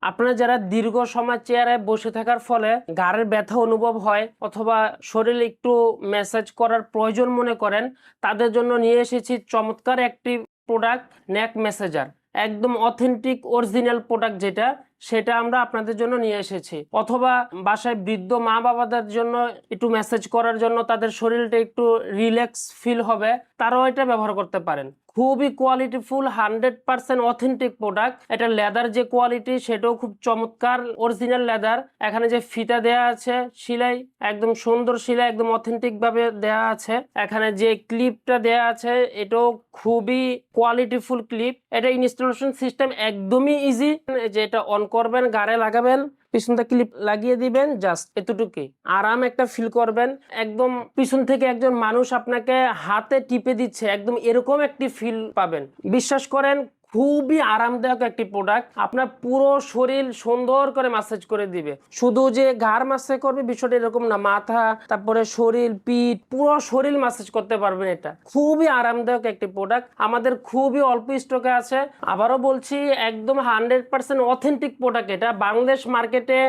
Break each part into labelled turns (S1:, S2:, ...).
S1: আপনারা যারা দীর্ঘ সময় চেয়ারে বসে থাকার ফলে ঘাড়ের ব্যথা অনুভব হয় অথবা শরীরে একটু ম্যাসাজ করার প্রয়োজন মনে করেন, তাদের জন্য নিয়ে এসেছি চমৎকার একটি প্রোডাক্ট, নেক ম্যাসাজার। একদম অথেন্টিক অরিজিনাল প্রোডাক্ট যেটা, সেটা আমরা আপনাদের জন্য নিয়ে এসেছি। অথবা বাসায় বৃদ্ধ মা বাবাদের জন্য একটু ম্যাসাজ করার জন্য, তাদের শরীরটা একটু রিল্যাক্স ফিল হবে, তারাও এটা ব্যবহার করতে পারেন। খুবই কোয়ালিটিফুল 100% অথেন্টিক প্রোডাক্ট। এটা লেদার যে কোয়ালিটি সেটাও খুব চমৎকার অরিজিনাল লেদার। এখানে যে ফিতা দেয়া আছে সেলাই একদম সুন্দর সেলাই, একদম অথেন্টিক ভাবে দেয়া আছে। এখানে যে ক্লিপটা দেয়া আছে এটাও খুবই কোয়ালিটিফুল ক্লিপ। এটা ইনস্টলেশন সিস্টেম একদমই ইজি। যে এটা অন করবেন, গাড়ে লাগাবেন, পিছনটা ক্লিপ লাগিয়ে দিবেন, জাস্ট এতটুকুই। আরাম একটা ফিল করবেন, একদম পিছন থেকে একজন মানুষ আপনাকে হাতে টিপে দিচ্ছে, একদম এরকম একটি ফিল পাবেন। বিশ্বাস করেন, খুবই আরামদায়ক একটি প্রোডাক্ট। আপনার পুরো শরীর সুন্দর করে ম্যাসাজ করে দিবে। শুধু যে ঘাড় ম্যাসাজ করবে বিষয়টা এরকম না, মাথা, তারপরে শরীর, পিঠ, পুরো শরীর ম্যাসাজ করতে পারবেন। এটা খুবই আরামদায়ক একটি প্রোডাক্ট, আমাদের খুবই অল্প স্টকে আছে। আবারও বলছি, একদম 100% অথেন্টিক প্রোডাক্ট। এটা বাংলাদেশ মার্কেটে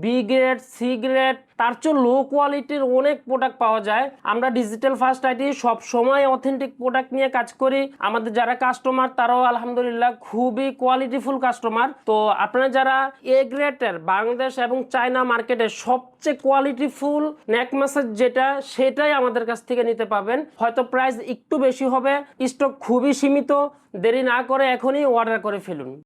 S1: বি গ্রেড, সি গ্রেড, তার চেয়ে লো কোয়ালিটির অনেক প্রোডাক্ট পাওয়া যায়। আমরা ডিজিটাল ফার্স্ট আইটি সব সময় অথেন্টিক প্রোডাক্ট নিয়ে কাজ করি। আমাদের যারা কাস্টমার তারাও আলহামদুলিল্লাহ খুবই কোয়ালিটিফুল কাস্টমার। তো আপনারা যারা এ গ্রেডের বাংলাদেশ এবং চায়না মার্কেটে সবচেয়ে কোয়ালিটিফুল নেক ম্যাসাজ যেটা, সেটাই আমাদের কাছ থেকে নিতে পাবেন। হয়তো প্রাইস একটু বেশি হবে, স্টক খুবই সীমিত। দেরি না করে এখনই অর্ডার করে ফেলুন।